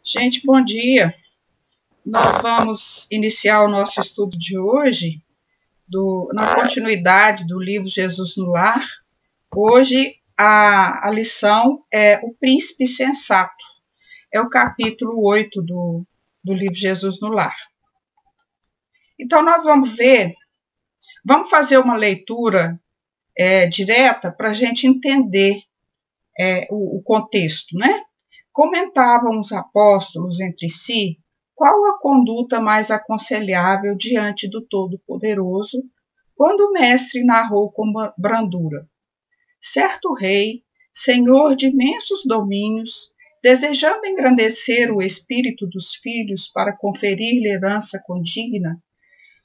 Gente, bom dia. Nós vamos iniciar o nosso estudo de hoje, na continuidade do livro Jesus no Lar. Hoje a lição é O Príncipe Sensato. É o capítulo 8 do livro Jesus no Lar. Então nós vamos fazer uma leitura direta para a gente entender o contexto, né? Comentavam os apóstolos entre si qual a conduta mais aconselhável diante do Todo-Poderoso, quando o mestre narrou com brandura. Certo rei, senhor de imensos domínios, desejando engrandecer o espírito dos filhos para conferir-lhe herança condigna,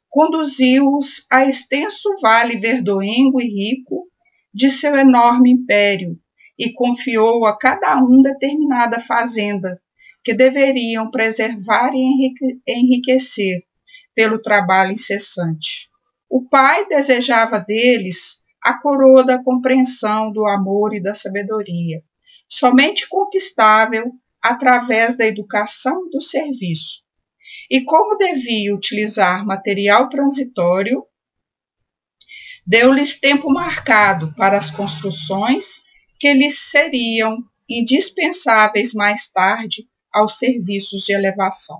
conduziu-os a extenso vale verdoengo e rico de seu enorme império, e confiou a cada um determinada fazenda, que deveriam preservar e enriquecer pelo trabalho incessante. O pai desejava deles a coroa da compreensão, do amor e da sabedoria, somente conquistável através da educação e do serviço. E como devia utilizar material transitório, deu-lhes tempo marcado para as construções que lhes seriam indispensáveis mais tarde aos serviços de elevação.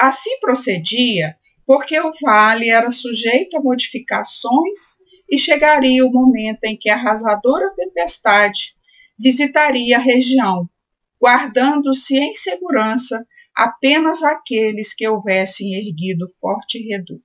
Assim procedia, porque o vale era sujeito a modificações e chegaria o momento em que a arrasadora tempestade visitaria a região, guardando-se em segurança apenas aqueles que houvessem erguido forte reduto.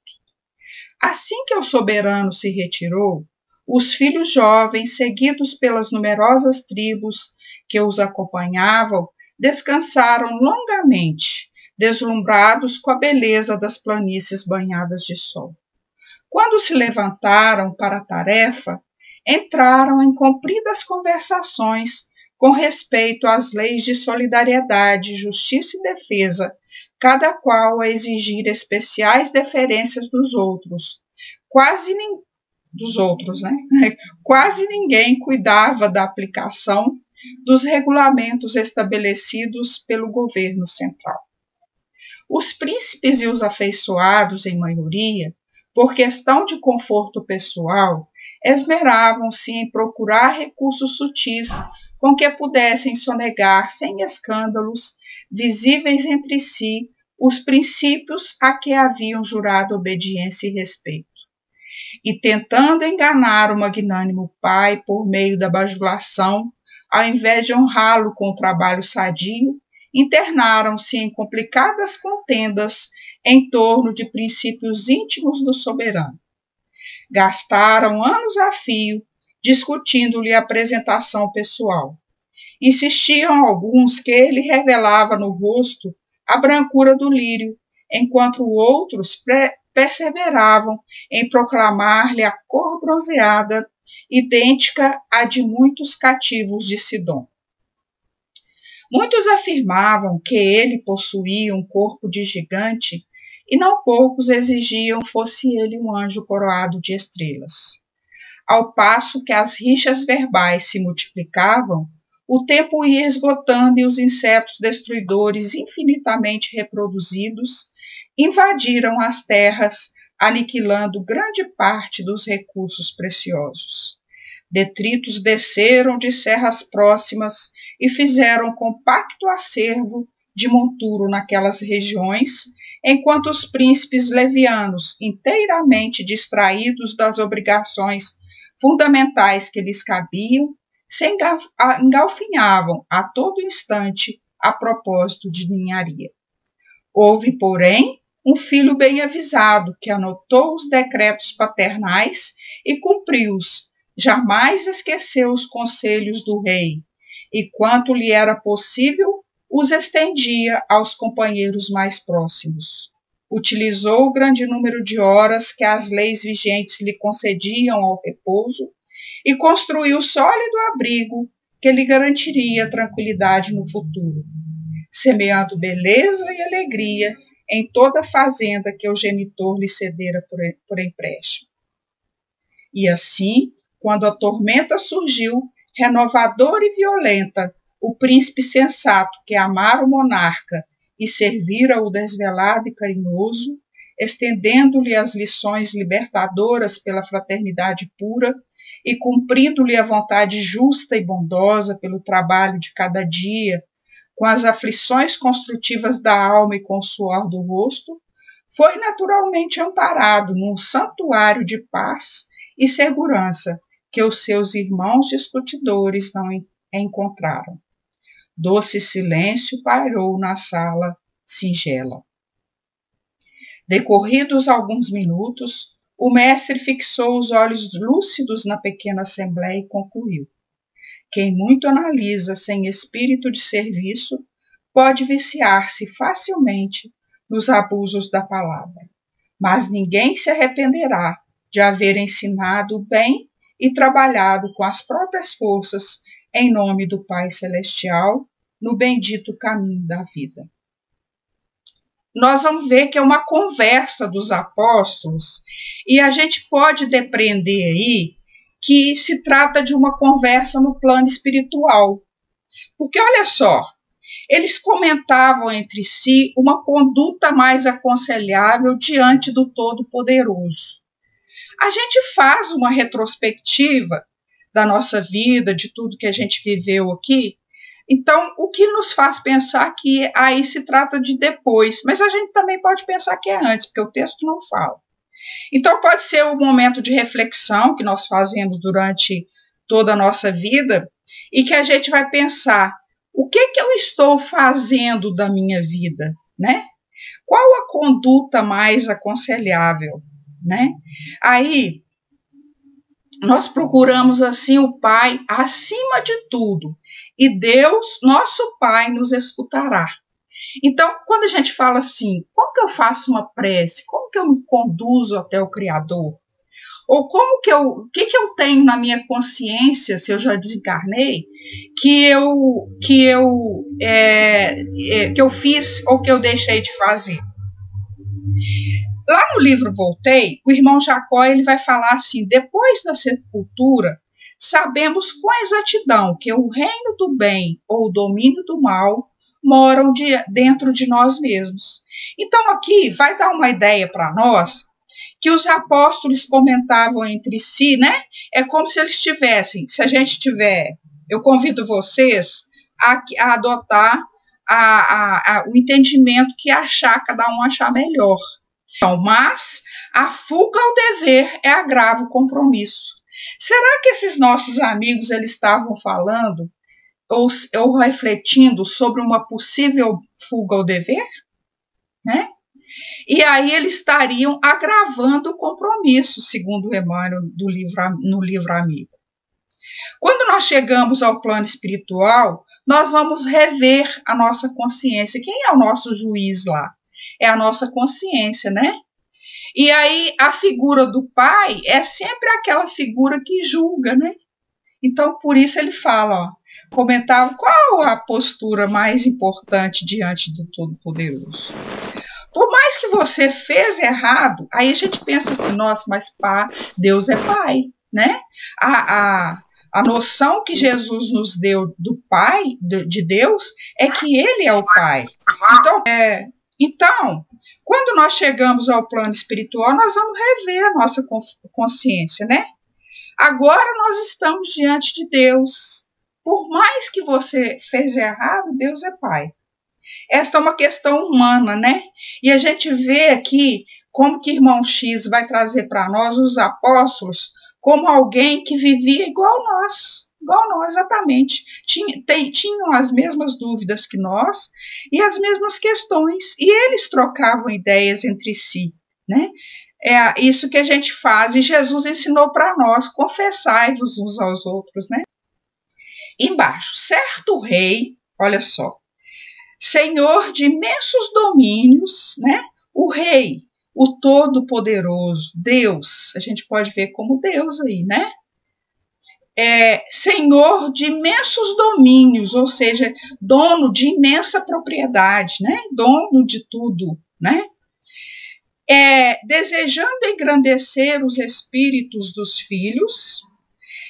Assim que o soberano se retirou, os filhos jovens, seguidos pelas numerosas tribos que os acompanhavam, descansaram longamente, deslumbrados com a beleza das planícies banhadas de sol. Quando se levantaram para a tarefa, entraram em compridas conversações com respeito às leis de solidariedade, justiça e defesa, cada qual a exigir especiais deferências dos outros. Quase ninguém cuidava da aplicação dos regulamentos estabelecidos pelo governo central. Os príncipes e os afeiçoados, em maioria, por questão de conforto pessoal, esmeravam-se em procurar recursos sutis com que pudessem sonegar sem escândalos visíveis entre si os princípios a que haviam jurado obediência e respeito. E tentando enganar o magnânimo pai por meio da bajulação, ao invés de honrá-lo com o trabalho sadio, internaram-se em complicadas contendas em torno de princípios íntimos do soberano. Gastaram anos a fio discutindo-lhe a apresentação pessoal. Insistiam alguns que ele revelava no rosto a brancura do lírio, enquanto outros perseveravam em proclamar-lhe a cor bronzeada, idêntica à de muitos cativos de Sidom. Muitos afirmavam que ele possuía um corpo de gigante, e não poucos exigiam fosse ele um anjo coroado de estrelas. Ao passo que as rixas verbais se multiplicavam, o tempo ia esgotando e os insetos destruidores infinitamente reproduzidos invadiram as terras, aniquilando grande parte dos recursos preciosos. Detritos desceram de serras próximas e fizeram compacto acervo de monturo naquelas regiões, enquanto os príncipes levianos, inteiramente distraídos das obrigações fundamentais que lhes cabiam, se engalfinhavam a todo instante a propósito de ninharia. Houve, porém, um filho bem avisado que anotou os decretos paternais e cumpriu-os, jamais esqueceu os conselhos do rei, e quanto lhe era possível, os estendia aos companheiros mais próximos. Utilizou o grande número de horas que as leis vigentes lhe concediam ao repouso e construiu sólido abrigo que lhe garantiria tranquilidade no futuro, semeando beleza e alegria em toda a fazenda que o genitor lhe cedera por empréstimo. E assim, quando a tormenta surgiu, renovadora e violenta, o príncipe sensato que amara o monarca e servira o desvelado e carinhoso, estendendo-lhe as lições libertadoras pela fraternidade pura e cumprindo-lhe a vontade justa e bondosa pelo trabalho de cada dia, com as aflições construtivas da alma e com o suor do rosto, foi naturalmente amparado num santuário de paz e segurança que os seus irmãos discutidores não encontraram. Doce silêncio pairou na sala singela. Decorridos alguns minutos, o mestre fixou os olhos lúcidos na pequena assembleia e concluiu: quem muito analisa sem espírito de serviço pode viciar-se facilmente nos abusos da palavra, mas ninguém se arrependerá de haver ensinado bem e trabalhado com as próprias forças em nome do Pai Celestial no bendito caminho da vida. Nós vamos ver que é uma conversa dos apóstolos e a gente pode depreender aí que se trata de uma conversa no plano espiritual. Porque olha só, eles comentavam entre si uma conduta mais aconselhável diante do Todo-Poderoso. A gente faz uma retrospectiva da nossa vida, de tudo que a gente viveu aqui. Então, o que nos faz pensar que aí se trata de depois, mas a gente também pode pensar que é antes, porque o texto não fala. Então, pode ser o momento de reflexão que nós fazemos durante toda a nossa vida e que a gente vai pensar, o que eu estou fazendo da minha vida, né? Qual a conduta mais aconselhável, né? Aí, nós procuramos assim o Pai acima de tudo. E Deus, nosso Pai, nos escutará. Então, quando a gente fala assim, como que eu faço uma prece? Como que eu me conduzo até o Criador? Ou como que o que eu tenho na minha consciência, se eu já desencarnei, que eu fiz ou que eu deixei de fazer? Lá no livro Voltei, o irmão Jacó ele vai falar assim, depois da sepultura, sabemos com exatidão que o reino do bem ou o domínio do mal moram dentro de nós mesmos. Então aqui vai dar uma ideia para nós que os apóstolos comentavam entre si, né? É como se eles tivessem, se a gente tiver, eu convido vocês a adotar o entendimento que cada um achar melhor. Então, mas a fuga ao dever é agravo o compromisso. Será que esses nossos amigos eles estavam falando ou refletindo sobre uma possível fuga ao dever? Né? E aí eles estariam agravando o compromisso, segundo Emmanuel no livro Amigo. Quando nós chegamos ao plano espiritual, nós vamos rever a nossa consciência. Quem é o nosso juiz lá? É a nossa consciência, né? E aí a figura do pai é sempre aquela figura que julga, né? Então, por isso ele fala, ó, comentava qual a postura mais importante diante do Todo-Poderoso. Por mais que você fez errado, aí a gente pensa assim, nossa, mas Deus é pai, né? A noção que Jesus nos deu do pai, de Deus, é que ele é o pai. Então, quando nós chegamos ao plano espiritual, nós vamos rever a nossa consciência, né? Agora nós estamos diante de Deus. Por mais que você fez errado, Deus é pai. Esta é uma questão humana, né? E a gente vê aqui como que irmão X vai trazer para nós os apóstolos como alguém que vivia igual nós exatamente. Tinham as mesmas dúvidas que nós e as mesmas questões. E eles trocavam ideias entre si, né? É isso que a gente faz. E Jesus ensinou para nós, confessai-vos uns aos outros, né? Embaixo, certo rei, olha só, senhor de imensos domínios, né? O rei, o todo-poderoso, Deus, a gente pode ver como Deus aí, né? Senhor de imensos domínios, ou seja, dono de imensa propriedade, né? Dono de tudo, né? Desejando engrandecer os espíritos dos filhos.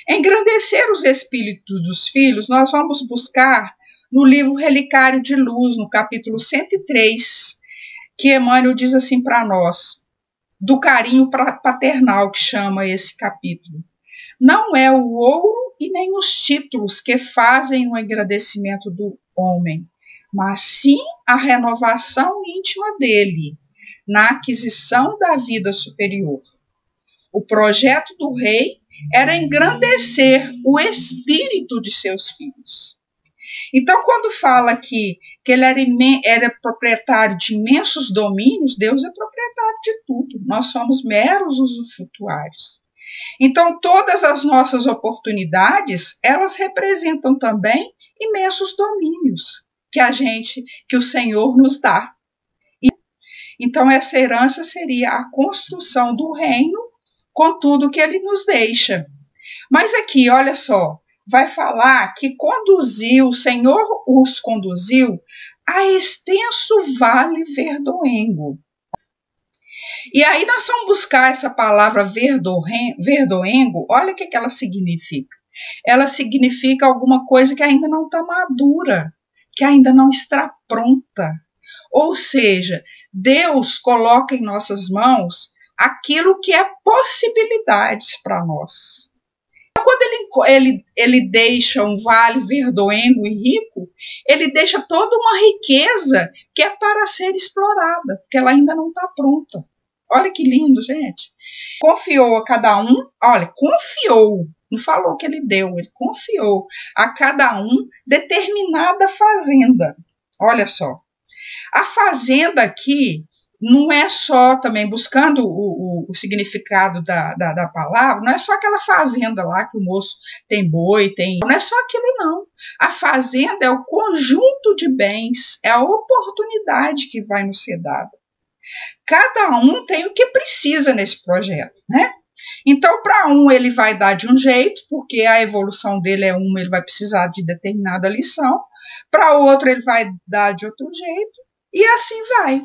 Engrandecer os espíritos dos filhos, nós vamos buscar no livro Relicário de Luz, no capítulo 103, que Emmanuel diz assim para nós, do carinho paternal que chama esse capítulo. Não é o ouro e nem os títulos que fazem o agradecimento do homem, mas sim a renovação íntima dele, na aquisição da vida superior. O projeto do rei era engrandecer o espírito de seus filhos. Então, quando fala que ele era proprietário de imensos domínios, Deus é proprietário de tudo. Nós somos meros usufrutuários. Então, todas as nossas oportunidades, elas representam também imensos domínios que o Senhor nos dá. Então, essa herança seria a construção do reino com tudo que ele nos deixa. Mas aqui, olha só, vai falar que o Senhor os conduziu a extenso vale verdoengo. E aí nós vamos buscar essa palavra verdoengo, olha o que ela significa. Ela significa alguma coisa que ainda não está madura, que ainda não está pronta. Ou seja, Deus coloca em nossas mãos aquilo que é possibilidades para nós. Quando ele deixa um vale verdoengo e rico, ele deixa toda uma riqueza que é para ser explorada, porque ela ainda não está pronta. Olha que lindo, gente. Confiou a cada um, olha, confiou, não falou que ele deu, ele confiou a cada um determinada fazenda. Olha só. A fazenda aqui não é só também, buscando o significado da palavra, não é só aquela fazenda lá que o moço tem boi, não é só aquilo não. A fazenda é o conjunto de bens, é a oportunidade que vai nos ser dada. Cada um tem o que precisa nesse projeto, né? Então, para um ele vai dar de um jeito, porque a evolução dele é uma, ele vai precisar de determinada lição. Para outro ele vai dar de outro jeito, e assim vai.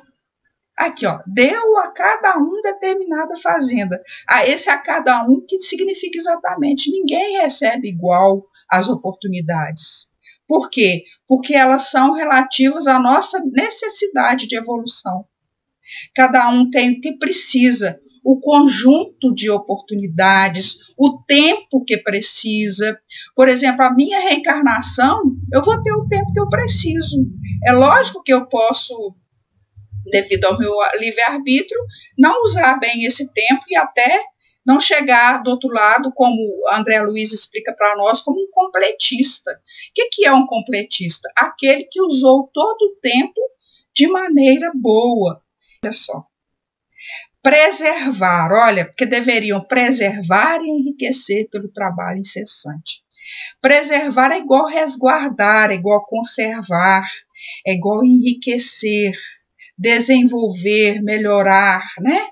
Aqui, ó, deu a cada um determinada fazenda. Esse a cada um que significa exatamente, ninguém recebe igual as oportunidades. Por quê? Porque elas são relativas à nossa necessidade de evolução. Cada um tem o que precisa, o conjunto de oportunidades, o tempo que precisa. Por exemplo, a minha reencarnação, eu vou ter o tempo que eu preciso. É lógico que eu posso, devido ao meu livre-arbítrio, não usar bem esse tempo e até não chegar do outro lado, como André Luiz explica para nós, como um completista. O que é um completista? Aquele que usou todo o tempo de maneira boa. Olha só. Preservar, olha, porque deveriam preservar e enriquecer pelo trabalho incessante. Preservar é igual resguardar, é igual conservar, é igual enriquecer, desenvolver, melhorar, né?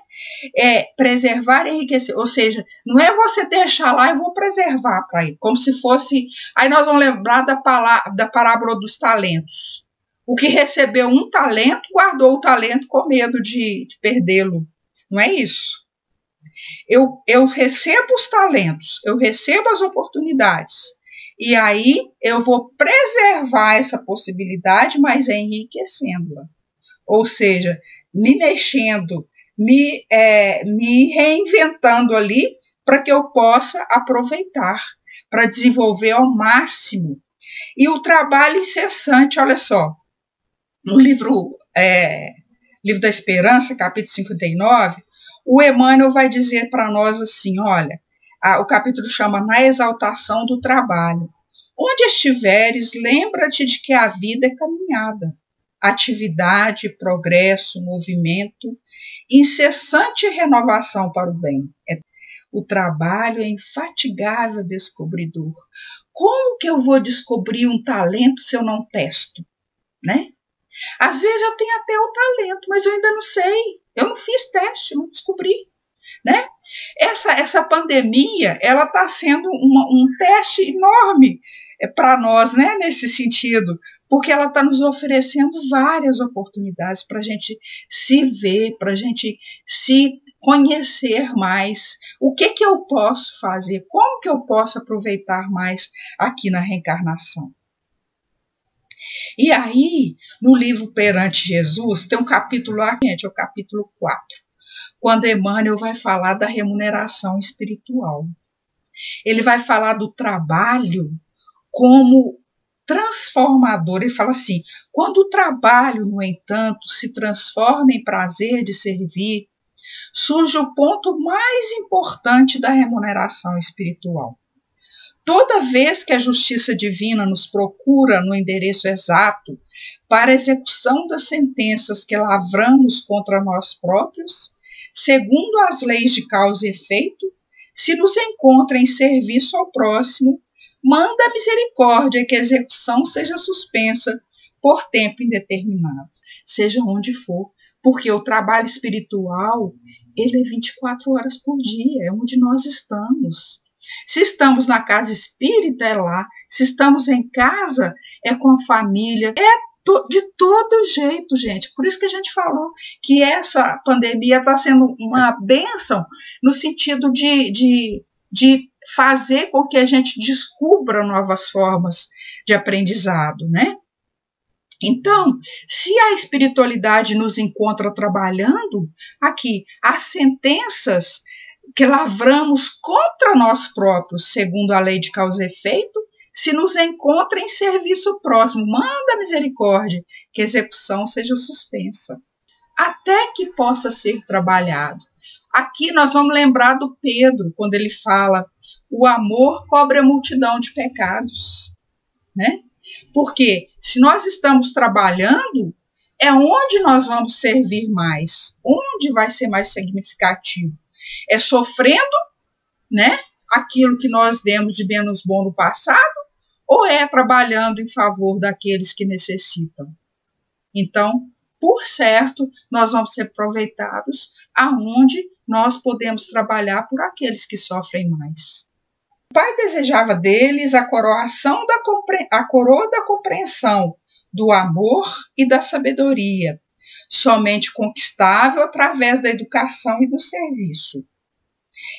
É preservar e enriquecer, ou seja, não é você deixar lá e vou preservar para ele, como se fosse, aí nós vamos lembrar da parábola dos talentos. O que recebeu um talento, guardou o talento com medo de perdê-lo. Não é isso. Eu recebo os talentos, eu recebo as oportunidades. E aí eu vou preservar essa possibilidade, mas enriquecendo-la. Ou seja, me mexendo, me reinventando ali para que eu possa aproveitar, para desenvolver ao máximo. E o trabalho incessante, olha só, no livro da Esperança, capítulo 59, o Emmanuel vai dizer para nós assim, olha, o capítulo chama Na Exaltação do Trabalho. Onde estiveres, lembra-te de que a vida é caminhada, atividade, progresso, movimento, incessante renovação para o bem. O trabalho é infatigável descobridor. Como que eu vou descobrir um talento se eu não testo, né? Às vezes eu tenho até o talento, mas eu ainda não sei. Eu não fiz teste, não descobri, né? Essa pandemia, ela está sendo um teste enorme para nós, né? Nesse sentido, porque ela está nos oferecendo várias oportunidades para a gente se ver, para a gente se conhecer mais. O que eu posso fazer? Como que eu posso aproveitar mais aqui na reencarnação? E aí, no livro Perante Jesus, tem um capítulo lá, gente, é o capítulo 4, quando Emmanuel vai falar da remuneração espiritual. Ele vai falar do trabalho como transformador. Ele fala assim: quando o trabalho, no entanto, se transforma em prazer de servir, surge o ponto mais importante da remuneração espiritual. Toda vez que a justiça divina nos procura no endereço exato para a execução das sentenças que lavramos contra nós próprios, segundo as leis de causa e efeito, se nos encontra em serviço ao próximo, manda a misericórdia que a execução seja suspensa por tempo indeterminado, seja onde for, porque o trabalho espiritual, ele é 24 horas por dia, é onde nós estamos. Se estamos na casa espírita, é lá. Se estamos em casa, é com a família. É de todo jeito, gente. Por isso que a gente falou que essa pandemia está sendo uma bênção no sentido de fazer com que a gente descubra novas formas de aprendizado, né? Então, se a espiritualidade nos encontra trabalhando aqui, as sentenças que lavramos contra nós próprios, segundo a lei de causa e efeito, se nos encontra em serviço próximo, manda misericórdia, que a execução seja suspensa, até que possa ser trabalhado. Aqui nós vamos lembrar do Pedro, quando ele fala: o amor cobre a multidão de pecados, né? Porque se nós estamos trabalhando, é onde nós vamos servir mais, onde vai ser mais significativo. É sofrendo, né, aquilo que nós demos de menos bom no passado, ou é trabalhando em favor daqueles que necessitam? Então, por certo, nós vamos ser aproveitados aonde nós podemos trabalhar por aqueles que sofrem mais. O Pai desejava deles a coroa da compreensão, do amor e da sabedoria, somente conquistável através da educação e do serviço.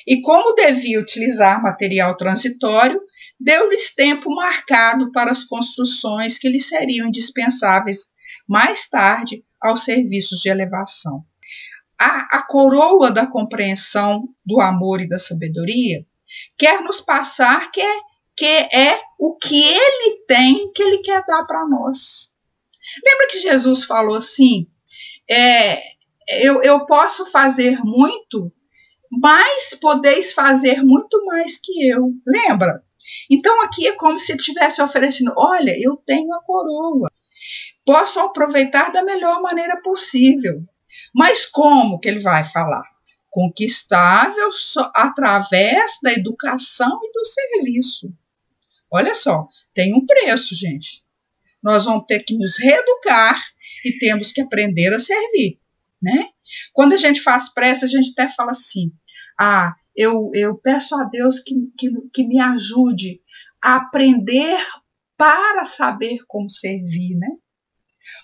E como devia utilizar material transitório, deu-lhes tempo marcado para as construções que lhes seriam indispensáveis mais tarde aos serviços de elevação. A coroa da compreensão, do amor e da sabedoria quer nos passar que é o que ele tem, que ele quer dar para nós. Lembra que Jesus falou assim: eu posso fazer muito, mas podeis fazer muito mais que eu. Lembra? Então aqui é como se ele estivesse oferecendo: olha, eu tenho a coroa, posso aproveitar da melhor maneira possível. Mas como que ele vai falar? Conquistável só através da educação e do serviço. Olha só, tem um preço, gente. Nós vamos ter que nos reeducar e temos que aprender a servir, né? Quando a gente faz prece, a gente até fala assim: eu peço a Deus que me ajude a aprender para saber como servir, né?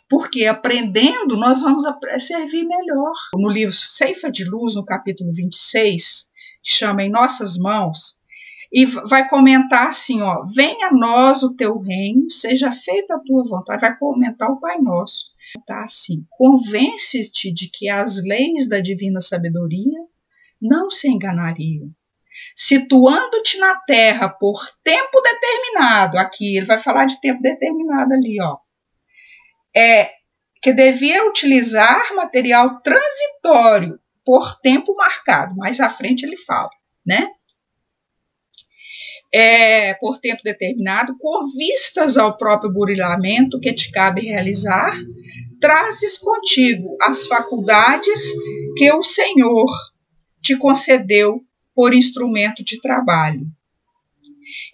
Porque aprendendo, nós vamos servir melhor. No livro Ceifa de Luz, no capítulo 26, que chama Em Nossas Mãos, e vai comentar assim, ó: venha a nós o teu reino, seja feita a tua vontade. Vai comentar o Pai Nosso. Tá assim: convence-te de que as leis da divina sabedoria não se enganariam. Situando-te na terra por tempo determinado, aqui ele vai falar de tempo determinado ali, ó, que devia utilizar material transitório por tempo marcado. Mais à frente ele fala, né? Por tempo determinado, com vistas ao próprio burilamento que te cabe realizar, trazes contigo as faculdades que o Senhor te concedeu por instrumento de trabalho.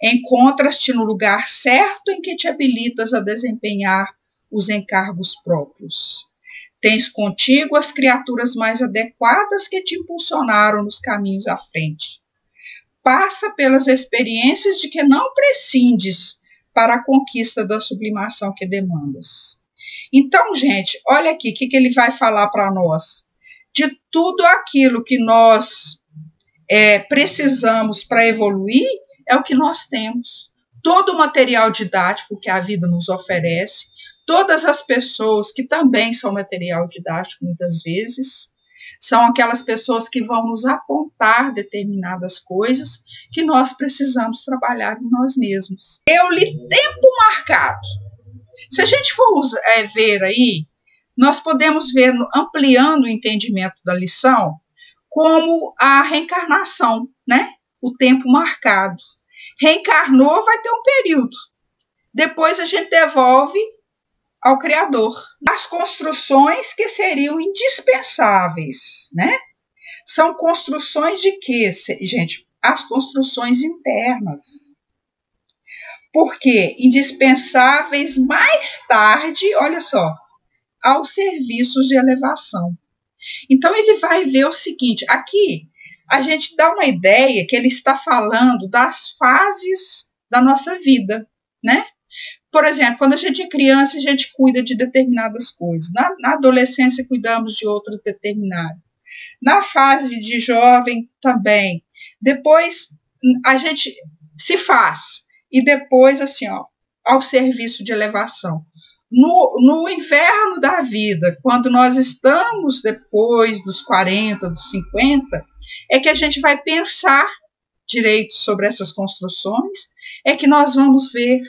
Encontras-te no lugar certo em que te habilitas a desempenhar os encargos próprios. Tens contigo as criaturas mais adequadas que te impulsionaram nos caminhos à frente. Passa pelas experiências de que não prescindes para a conquista da sublimação que demandas. Então, gente, olha aqui o que ele vai falar para nós. De tudo aquilo que nós precisamos para evoluir, é o que nós temos. Todo o material didático que a vida nos oferece, Todas as pessoas que também são material didático, muitas vezes, são aquelas pessoas que vão nos apontar determinadas coisas que nós precisamos trabalhar em nós mesmos. Eu li tempo marcado. Se a gente for ver aí, nós podemos ver, ampliando o entendimento da lição, como a reencarnação, né? O tempo marcado. Reencarnou, vai ter um período. Depois a gente devolve ao Criador. As construções que seriam indispensáveis, né? São construções de quê, gente? As construções internas. Porque indispensáveis mais tarde, olha só, aos serviços de elevação. Então ele vai ver o seguinte, aqui a gente dá uma ideia que ele está falando das fases da nossa vida, né? Por exemplo, quando a gente é criança, a gente cuida de determinadas coisas. Na adolescência, cuidamos de outras determinadas. Na fase de jovem, também. Depois, a gente se faz. E depois, assim, ó, ao serviço de elevação. No inverno da vida, quando nós estamos depois dos 40, dos 50, é que a gente vai pensar direito sobre essas construções, é que nós vamos ver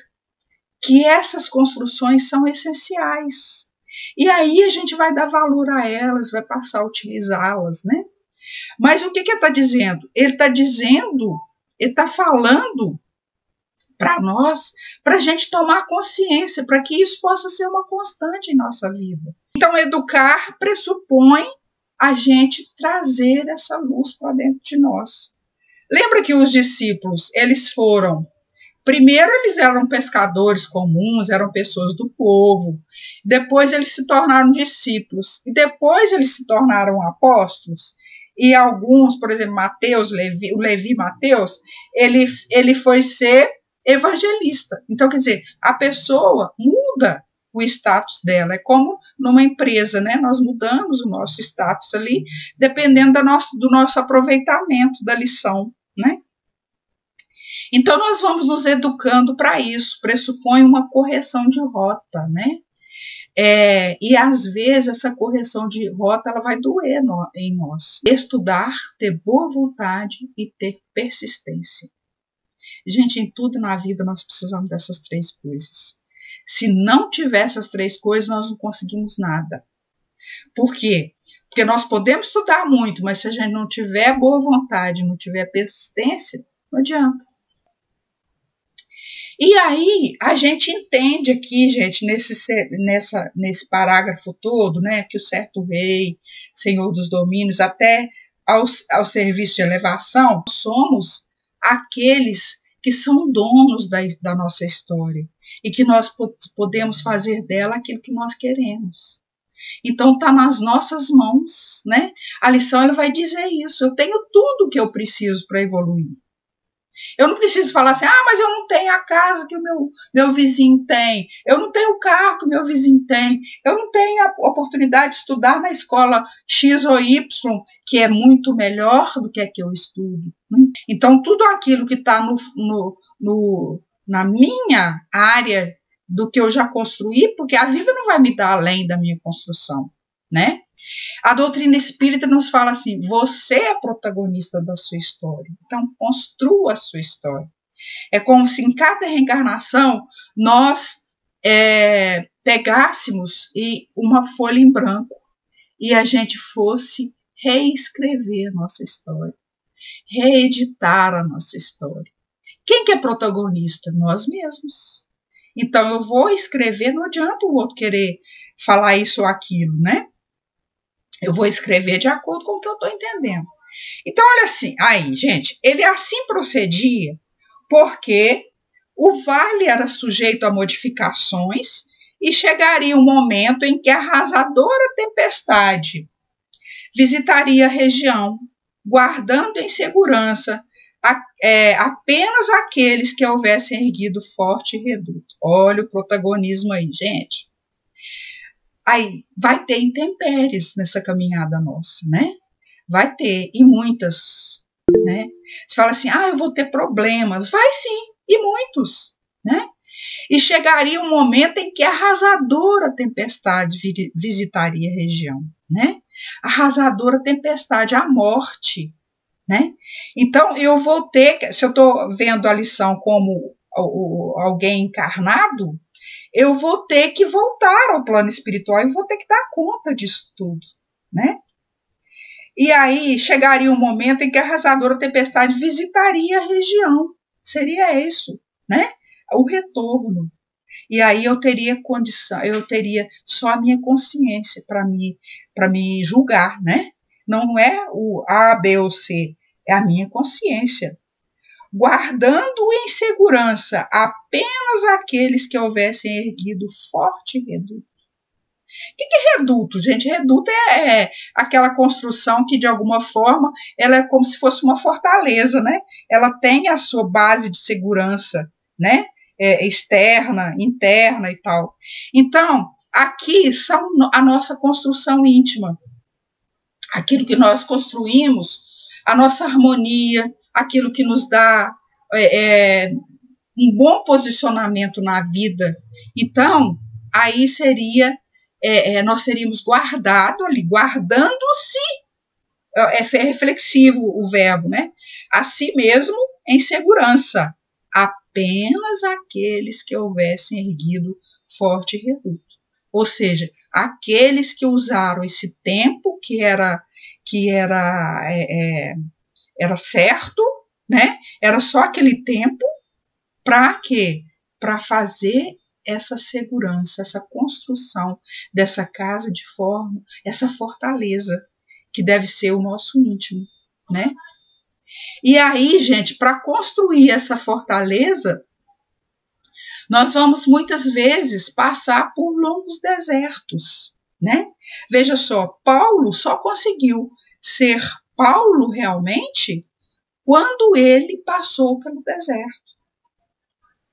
que essas construções são essenciais. E aí a gente vai dar valor a elas, vai passar a utilizá-las, né? Mas o que ele está dizendo? Ele está falando para nós, para a gente tomar consciência, para que isso possa ser uma constante em nossa vida. Então, educar pressupõe a gente trazer essa luz para dentro de nós. Lembra que os discípulos, primeiro eles eram pescadores comuns, eram pessoas do povo, depois eles se tornaram discípulos, e depois eles se tornaram apóstolos, e alguns, por exemplo, o Levi Mateus, ele foi ser evangelista. Então, quer dizer, a pessoa muda o status dela. É como numa empresa, né? Nós mudamos o nosso status ali, dependendo do nosso aproveitamento da lição, né? Então, nós vamos nos educando para isso. Pressupõe uma correção de rota, né? E às vezes essa correção de rota ela vai doer em nós. Estudar, ter boa vontade e ter persistência. Gente, em tudo na vida nós precisamos dessas três coisas. Se não tiver essas três coisas, nós não conseguimos nada. Por quê? Porque nós podemos estudar muito, mas se a gente não tiver boa vontade, não tiver persistência, não adianta. E aí, a gente entende aqui, gente, nesse parágrafo todo, né, que o certo rei, senhor dos domínios, até ao serviço de elevação, somos aqueles que são donos da nossa história e que nós podemos fazer dela aquilo que nós queremos. Então está nas nossas mãos, né? A lição ela vai dizer isso. Eu tenho tudo o que eu preciso para evoluir. Eu não preciso falar assim, mas eu não tenho a casa que o meu vizinho tem, eu não tenho o carro que o meu vizinho tem, eu não tenho a oportunidade de estudar na escola X ou Y, que é muito melhor do que a que eu estudo. Então, tudo aquilo que está na minha área do que eu já construí, porque a vida não vai me dar além da minha construção, né? A doutrina espírita nos fala assim, você é protagonista da sua história, então construa a sua história. É como se em cada reencarnação nós pegássemos uma folha em branco e a gente fosse reescrever a nossa história, reeditar a nossa história. Quem que é protagonista? Nós mesmos. Então eu vou escrever, não adianta o outro querer falar isso ou aquilo, né? Eu vou escrever de acordo com o que eu estou entendendo. Então, olha assim, aí, gente, ele assim procedia porque o vale era sujeito a modificações e chegaria um momento em que a arrasadora tempestade visitaria a região, guardando em segurança apenas aqueles que houvessem erguido forte reduto. Olha o protagonismo aí, gente. Aí vai ter intempéries nessa caminhada nossa, né? Vai ter, e muitas, né? Você fala assim, eu vou ter problemas. Vai sim, e muitos, né? E chegaria um momento em que a arrasadora tempestade visitaria a região, né? A arrasadora tempestade, a morte, né? Então, eu vou ter, se eu estou vendo a lição como alguém encarnado, eu vou ter que voltar ao plano espiritual e vou ter que dar conta disso tudo, né? E aí chegaria um momento em que a arrasadora tempestade visitaria a região. Seria isso, né? O retorno. E aí eu teria condição, eu teria só a minha consciência para me julgar, né? Não é o A, B ou C, é a minha consciência. Guardando em segurança apenas aqueles que houvessem erguido forte reduto. O que é reduto, gente? Reduto é aquela construção que, de alguma forma, ela é como se fosse uma fortaleza, né? Ela tem a sua base de segurança, né? Externa, interna e tal. Então, aqui são a nossa construção íntima. Aquilo que nós construímos, a nossa harmonia, aquilo que nos dá um bom posicionamento na vida. Então, aí seria... nós seríamos guardados ali, guardando-se, é reflexivo o verbo, né? A si mesmo em segurança, apenas aqueles que houvessem erguido forte reduto. Ou seja, aqueles que usaram esse tempo que era certo, né? Era só aquele tempo para quê? Para fazer essa segurança, essa construção dessa casa de forma, essa fortaleza, que deve ser o nosso íntimo, né? E aí, gente, para construir essa fortaleza, nós vamos muitas vezes passar por longos desertos, né? Veja só, Paulo só conseguiu ser Paulo realmente quando ele passou pelo deserto,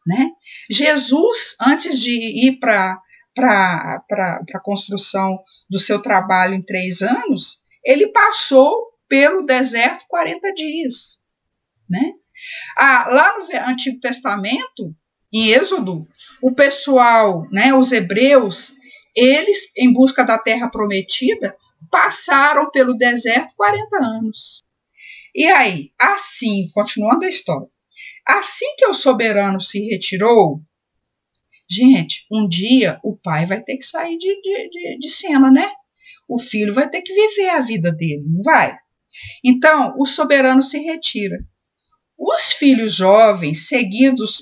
né? Jesus, antes de ir para a construção do seu trabalho em 3 anos, ele passou pelo deserto 40 dias. Né? Lá no Antigo Testamento, em Êxodo, o pessoal, né, os hebreus, eles, em busca da terra prometida, passaram pelo deserto 40 anos. E aí, assim, continuando a história, assim que o soberano se retirou, gente, um dia o pai vai ter que sair de cena, né? O filho vai ter que viver a vida dele, não vai? Então, o soberano se retira. Os filhos jovens, seguidos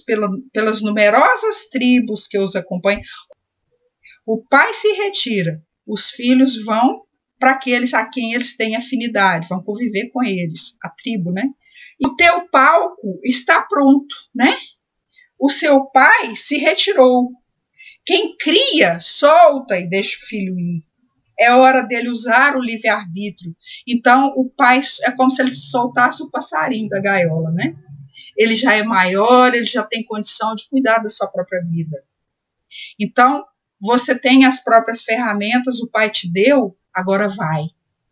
pelas numerosas tribos que os acompanham, o pai se retira, os filhos vão para aqueles a quem eles têm afinidade, vão conviver com eles, a tribo, né? E o teu palco está pronto, né? O seu pai se retirou. Quem cria, solta e deixa o filho ir. É hora dele usar o livre-arbítrio. Então, o pai é como se ele soltasse o passarinho da gaiola, né? Ele já é maior, ele já tem condição de cuidar da sua própria vida. Então, você tem as próprias ferramentas, o pai te deu, agora vai,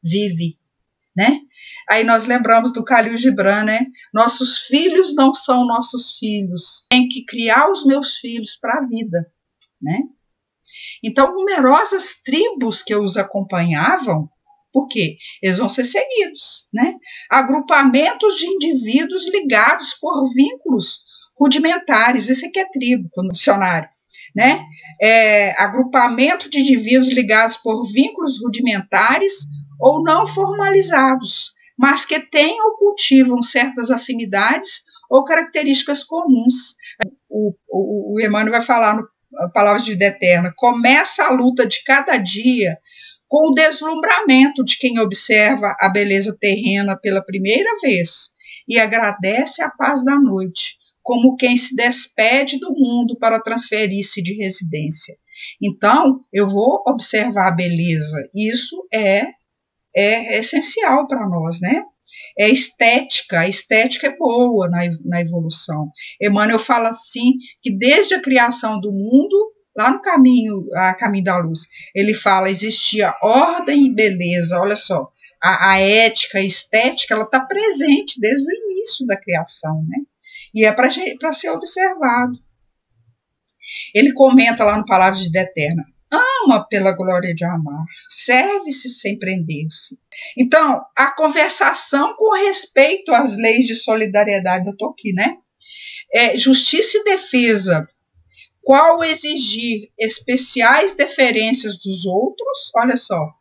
vive, né? Aí nós lembramos do Khalil Gibran, né? Nossos filhos não são nossos filhos. Tem que criar os meus filhos para a vida, né? Então, numerosas tribos que os acompanhavam, por quê? Eles vão ser seguidos, né? Agrupamentos de indivíduos ligados por vínculos rudimentares. Esse aqui é tribo, no dicionário, né? Agrupamento de indivíduos ligados por vínculos rudimentares ou não formalizados, mas que têm ou cultivam certas afinidades ou características comuns. O Emmanuel vai falar no Palavras de Vida Eterna, começa a luta de cada dia com o deslumbramento de quem observa a beleza terrena pela primeira vez e agradece a paz da noite, como quem se despede do mundo para transferir-se de residência. Então, eu vou observar a beleza. Isso é essencial para nós, né? A estética é boa na evolução. Emmanuel fala assim, que desde a criação do mundo, lá no caminho da luz, ele fala, existia ordem e beleza, olha só, a ética, a estética, ela está presente desde o início da criação, né? E é para ser observado. Ele comenta lá no Palavras de Vida Eterna: ama pela glória de amar, serve-se sem prender-se. Então, a conversação com respeito às leis de solidariedade, eu estou aqui, né? Justiça e defesa, qual exigir especiais deferências dos outros, olha só.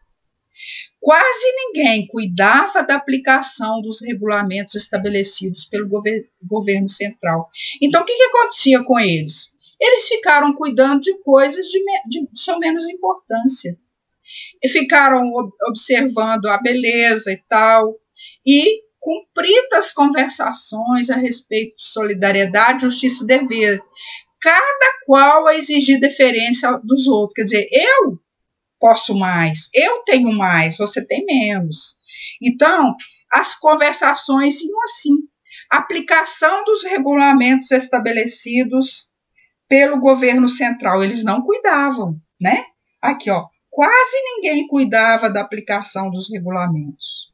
Quase ninguém cuidava da aplicação dos regulamentos estabelecidos pelo governo central. Então, o que acontecia com eles? Eles ficaram cuidando de coisas de são menos importância. E ficaram observando a beleza e tal, e cumpridas conversações a respeito de solidariedade, justiça e dever, cada qual a exigir deferência dos outros. Quer dizer, eu posso mais, eu tenho mais, você tem menos. Então, as conversações iam assim. Aplicação dos regulamentos estabelecidos pelo governo central, eles não cuidavam, né? Aqui, ó, quase ninguém cuidava da aplicação dos regulamentos.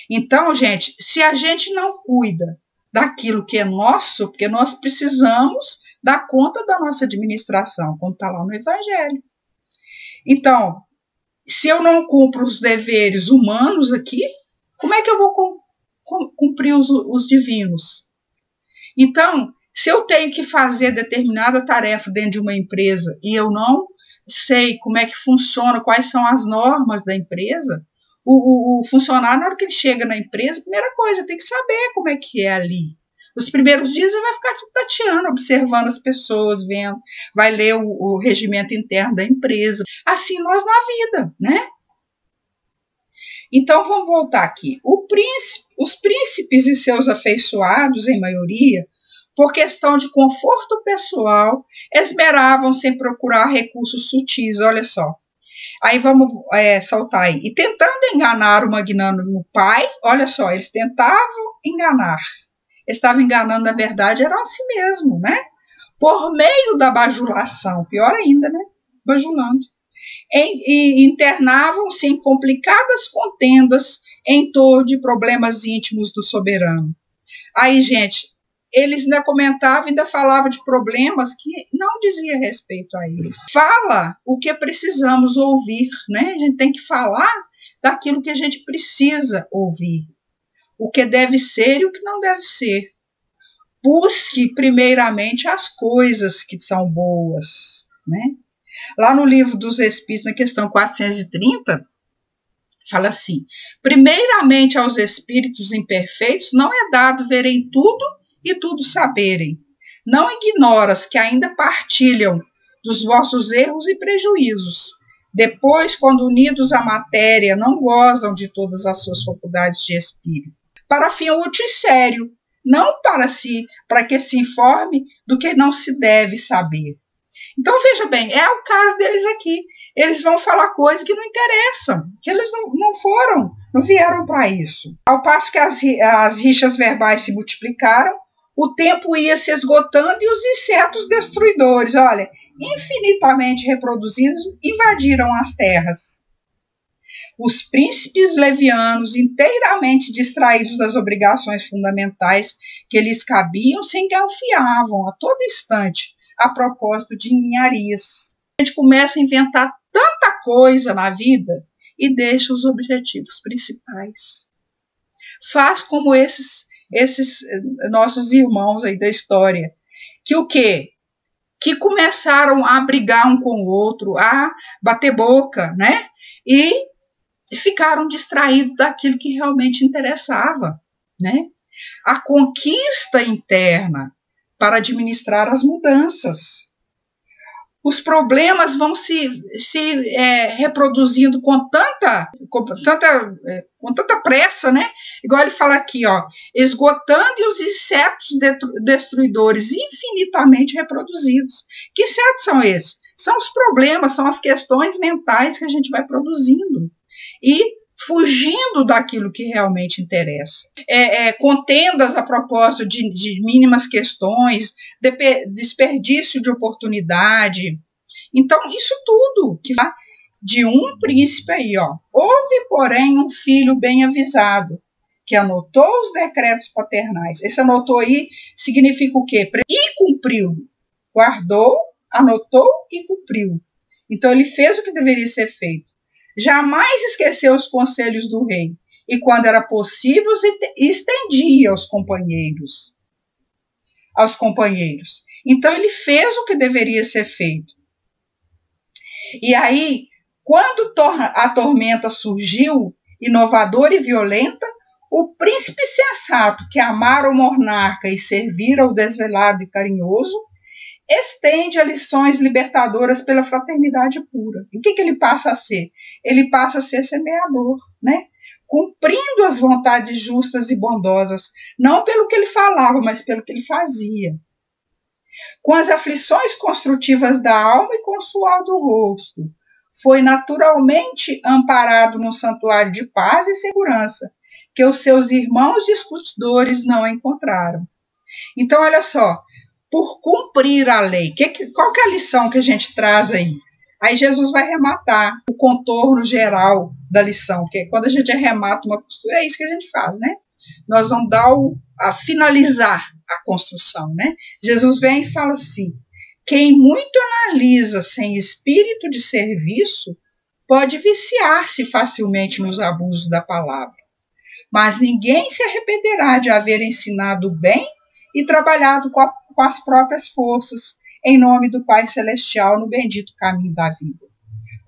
Então, gente, se a gente não cuida daquilo que é nosso, porque nós precisamos dar conta da nossa administração, como está lá no Evangelho. Então, se eu não cumpro os deveres humanos aqui, como é que eu vou cumprir os divinos? Então, se eu tenho que fazer determinada tarefa dentro de uma empresa e eu não sei como é que funciona, quais são as normas da empresa, o funcionário, na hora que ele chega na empresa, a primeira coisa, tem que saber como é que é ali. Nos primeiros dias ele vai ficar tateando, observando as pessoas, vendo, vai ler o regimento interno da empresa. Assim nós na vida, né? Então vamos voltar aqui. Os príncipes e seus afeiçoados, em maioria, por questão de conforto pessoal, esmeravam-se em procurar recursos sutis, olha só. Aí vamos saltar aí. E tentando enganar o magnânimo pai, olha só, eles tentavam enganar. Estavam enganando, na verdade, eram a si mesmo, né? Por meio da bajulação, pior ainda, né? Bajulando. E internavam-se em complicadas contendas em torno de problemas íntimos do soberano. Aí, gente, eles ainda comentavam, ainda falavam de problemas que não dizia respeito a eles. Fala o que precisamos ouvir, né? A gente tem que falar daquilo que a gente precisa ouvir. O que deve ser e o que não deve ser. Busque primeiramente as coisas que são boas, né? Lá no Livro dos Espíritos, na questão 430, fala assim: primeiramente aos espíritos imperfeitos não é dado verem tudo e tudo saberem. Não ignoras que ainda partilham dos vossos erros e prejuízos. Depois, quando unidos à matéria, não gozam de todas as suas faculdades de espírito. Para fim útil e sério, não para que se informe do que não se deve saber. Então, veja bem, é o caso deles aqui. Eles vão falar coisas que não interessam, que eles não vieram para isso. Ao passo que as rixas verbais se multiplicaram, o tempo ia se esgotando e os insetos destruidores, olha, infinitamente reproduzidos, invadiram as terras. Os príncipes levianos, inteiramente distraídos das obrigações fundamentais que lhes cabiam, se engalfiavam a todo instante a propósito de ninharias. A gente começa a inventar tanta coisa na vida e deixa os objetivos principais. Faz como esses nossos irmãos aí da história, que o quê? Que começaram a brigar um com o outro, a bater boca, né? E ficaram distraídos daquilo que realmente interessava, né? A conquista interna para administrar as mudanças. Os problemas vão se reproduzindo com tanta pressa, né? Igual ele fala aqui, ó, esgotando e os insetos destruidores infinitamente reproduzidos. Que insetos são esses? São os problemas, são as questões mentais que a gente vai produzindo e fugindo daquilo que realmente interessa. Contendas a propósito de mínimas questões, desperdício de oportunidade. Então, isso tudo que vai de um príncipe aí, ó. Houve, porém, um filho bem avisado, que anotou os decretos paternais. Esse anotou aí significa o quê? E cumpriu, guardou anotou e cumpriu. Então ele fez o que deveria ser feito. Jamais esqueceu os conselhos do rei, e quando era possível, estendia aos companheiros. Então ele fez o que deveria ser feito. E aí, quando a tormenta surgiu, inovadora e violenta, o príncipe sensato, que amara o monarca e servira o desvelado e carinhoso, estende a lições libertadoras pela fraternidade pura. E o que ele passa a ser? Ele passa a ser semeador, né? Cumprindo as vontades justas e bondosas, não pelo que ele falava, mas pelo que ele fazia. Com as aflições construtivas da alma e com o suor do rosto, foi naturalmente amparado no santuário de paz e segurança, que os seus irmãos discutidores não encontraram. Então, olha só, por cumprir a lei, qual que é a lição que a gente traz aí? Aí Jesus vai rematar o contorno geral da lição, porque quando a gente arremata uma costura, é isso que a gente faz, né? Nós vamos dar a finalizar a construção, né? Jesus vem e fala assim: quem muito analisa sem espírito de serviço pode viciar-se facilmente nos abusos da palavra, mas ninguém se arrependerá de haver ensinado bem e trabalhado com as próprias forças em nome do Pai Celestial no bendito caminho da vida.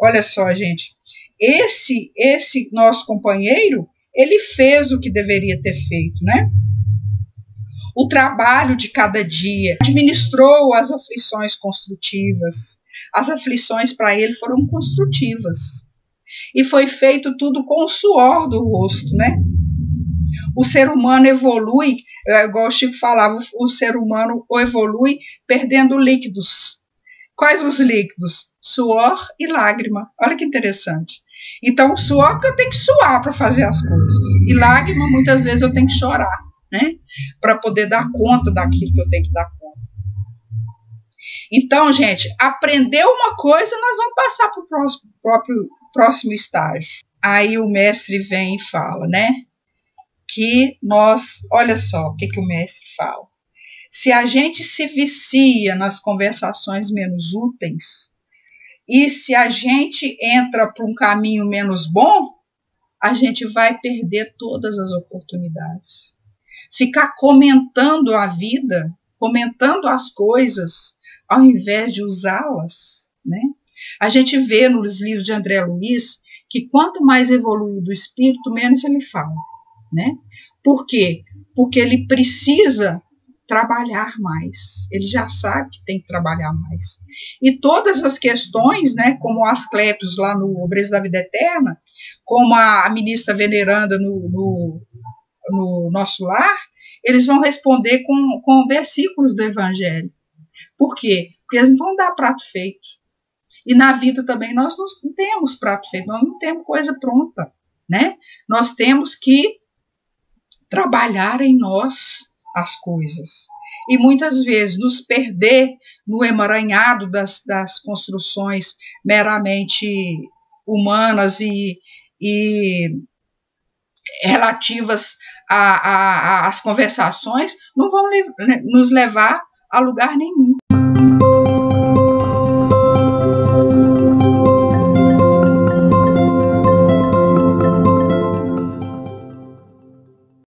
Olha só, gente, esse nosso companheiro, ele fez o que deveria ter feito, né? O trabalho de cada dia, administrou as aflições construtivas. As aflições para ele foram construtivas. E foi feito tudo com o suor do rosto, né? O ser humano evolui, igual o Chico falava, o ser humano evolui perdendo líquidos. Quais os líquidos? Suor e lágrima. Olha que interessante. Então, o suor que eu tenho que suar para fazer as coisas. E lágrima, muitas vezes, eu tenho que chorar, né? Para poder dar conta daquilo que eu tenho que dar conta. Então, gente, aprender uma coisa, nós vamos passar para o próximo estágio. Aí o mestre vem e fala, né? Que nós, olha só o que o mestre fala. Se a gente se vicia nas conversações menos úteis e se a gente entra para um caminho menos bom, a gente vai perder todas as oportunidades. Ficar comentando a vida, comentando as coisas, ao invés de usá-las, né? A gente vê nos livros de André Luiz que quanto mais evoluído o espírito, menos ele fala, né? Por quê? Porque ele precisa trabalhar mais. Ele já sabe que tem que trabalhar mais. E todas as questões, né, como as Asclepios lá no Obreiros da Vida Eterna, como a ministra veneranda no Nosso Lar, eles vão responder com versículos do Evangelho. Por quê? Porque eles não vão dar prato feito. E na vida também nós não temos prato feito, nós não temos coisa pronta, né? Nós temos que trabalhar em nós as coisas. E muitas vezes nos perder no emaranhado das construções meramente humanas e relativas às conversações não vão nos levar a lugar nenhum.